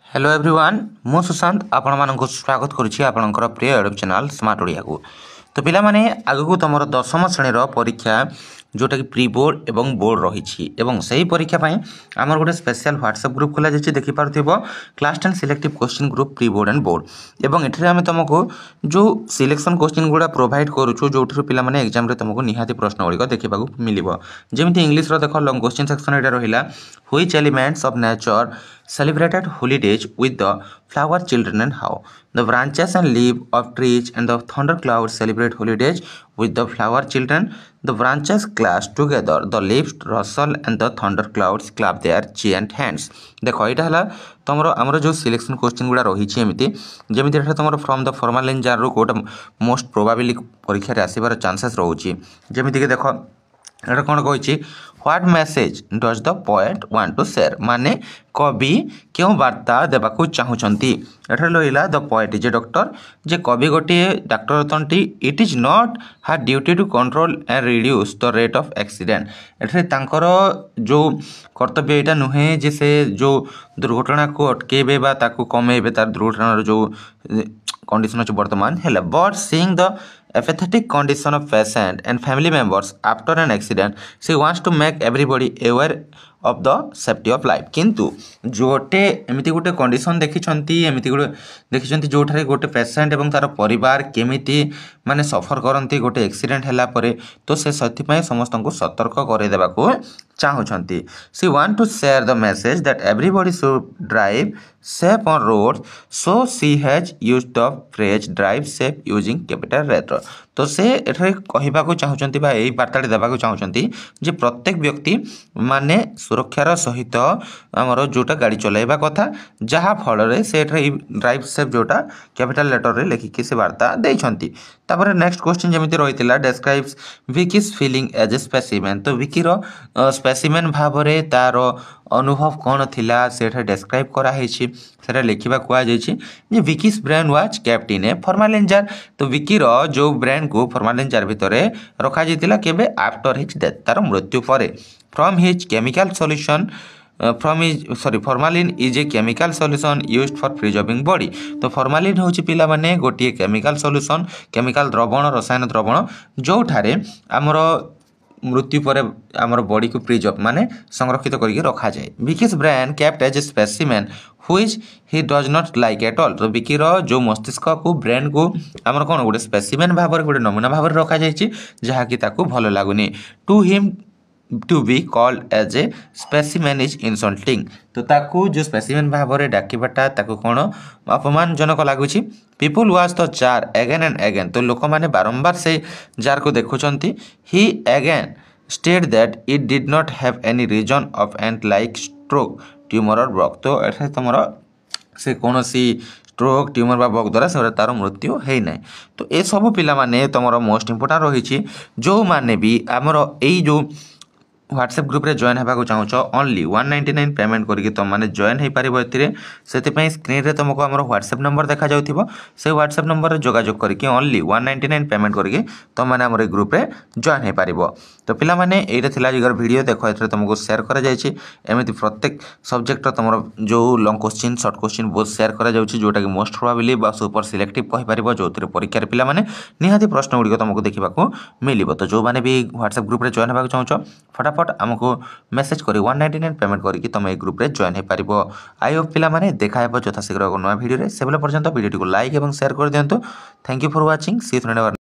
Hello everyone मु सुशांत आपण मानक स्वागत करुच्ची आपणकर प्रिय यूट्यूब चैनल स्मार्ट ओडिया को। तो पिला माने आगु तुम दशम श्रेणी परीक्षा जोटा कि प्री बोर्ड एवं बोर्ड रही एवं सही परीक्षा पाई आमर गोटे स्पेशल व्हाट्सएप ग्रुप खोला जाए देखि पारुथिबो class 10 selective question group pre board and board एवं एठरे आमे तुमको जो सिलेक्शन क्वेश्चन गुड़ा प्रोवाइड करूछु जोठिर पिला माने एग्जाम रे तुमको निहाती प्रश्न गुड़िक देखा मिलिबो। जेमिति इंग्लिश रो देखो लॉन्ग क्वेश्चन सेक्शन एटा रहिला which elements of nature celebrated holidays with the flower children and how the branches and leaves of trees and the thunderclouds celebrate holidays with the flower children. The branches clash together, the leaves rustle and the thunderclouds clap their giant hands. देखो यहाँ है तुम आमर जो selection question गुड़ा रही एमती जमी तुम फ्रॉम द फॉर्मल जार रू कौट मोस्ट प्रोबाबिली परीक्षा आसबार चांसेस रोचे जमीक देखो এটা কোণ কইছি what message does the poet want to share মানে কবি কেউ বার্তা দেবাকু চাহুছন্তি এঠারে রহিলা the poet is a doctor যে কবি গোটিয়ে ডাক্তার অটন্তি it is not her duty to control and reduce the rate of accident एठारे तांकर जो कर्तव्य यहाँ नुहे जे से जो दुर्घटना को अटकेबे बा ताकू कमेबे तार दुर्घटनार जो कंडीशन अच्छे बर्तमान है but seeing the apathetic condition of patient and family members after an accident she wants to make everybody aware of the safety of life किंतु जोटे एमती गोटे कंडीशन देखिछंती एमती गोटे देखिछंती जोठारे गोटे पेशेंट एवं तार परिवार केमिति माने सफर करंती गोटे एक्सीडेंट हैला परे तो से सथि पय समस्त को सतर्क करे देबा को चाहुछंती she want to share the message that everybody should drive safe on road so she has used the phrase drive safe using capital letter तो से एठारे कहिबा को चाहुछंती बा एई वार्ताटी देबा को चाहुछंती जे प्रत्येक व्यक्ति माने सुरक्षार सहित आमर जोटा गाड़ी चलाइबा कथा जहाँ फल से ड्राइव सेफ जोटा कैपिटल लेटर रे लिखिकी से वार्ता देइछंती। तापर नेक्स्ट क्वेश्चन जमिति रहितिला describes Vicky's feeling as a specimen तो विकीर स्पेसिमेन भाव रे तार अनुभव कौन थिला सेठा डेस्क्राइब करा हेछि सेटा लिखिबा कुआ जाइछि जे Vicky's brain was kept in a formalin jar तो विकीर जो ब्रेन को फॉर्मालिन जार भितरे रखा जाइतिला केबे आफ्टर हिज डेथ तार मृत्यु परे from his chemical solution formalin is a chemical solution used for preserving body तो formalin होची पिला माने गोटिए chemical solution chemical द्रवण रसायन द्रवण जो ठारे हमरो मृत्यु पर आमर बॉडी को प्रिजर्व माने संरक्षित करके रखा जाए विकीज brain kept as a specimen which he does not like at all तो विकीर जो मस्तिष्क को ब्रेन को आमर कौन गोटे स्पेसिमेन भाव गोटे नमूना भाव रखा जाए जहाँकि ताकू भल लगुनि to him to be called as a specimen is insulting तो ताकू जो स्पेसिमेन भाव में डाकबाटा ताकू कौन अपमानजनक लगुच people watch the jar again and again तो लोक मैंने बारंबार से जार को देखुंट he again state that it did not have any reason of and like stroke tumour और ब्लॉक तो ये तुम से कौन स्ट्रोक ट्यूमर बा बग द्वारा से तार मृत्यु है ना तो ये सब पिला माने तुम मोस्ट इंपोर्टाट रही जो माने भी आमर यही जो व्हाट्सएप ग्रुप रे जॉइन होगा चाहूच ओनली 199 पेमेंट करके तुम मैंने जॉइन हो पार से स्क्रीन रे तुमको आम व्हाट्सएप नंबर देखा जाउथिबो से व्हाट्सएप नंबर रे जोगाजोग करके ओनली 199 पेमेंट करके तुम मैंने आम ग्रुप रे जॉइन हो पार तो पिला माने एटा थिला जिगर वीडियो देखो एथरे तुमको शेयर करा जायछि एमिति प्रत्येक सब्जेक्ट तुम जो लॉन्ग क्वेश्चन शॉर्ट क्वेश्चन बहुत शेयर करा जाउछि जोटा कि मोस्ट प्रोबेबली बा सुपर सिलेक्टिव कहि पारिबो जोतिर परीक्षा रे पिला माने निहाती प्रश्न गुडी तुमको देखिबा को मिलिबो तो जो माने भी व्हाट्सएप ग्रुप रे जॉइन होगा चाहूच फटाफट आमको मेसेज करी 199 पेमेंट करके तुम ग्रुप रे जॉइन हो पार आई होप पिला माने देखा यथाशीघ्र एक नया वीडियो से पर्यंत वीडियो को लाइक और शेयर कर दिंतु। Thank you for watching see you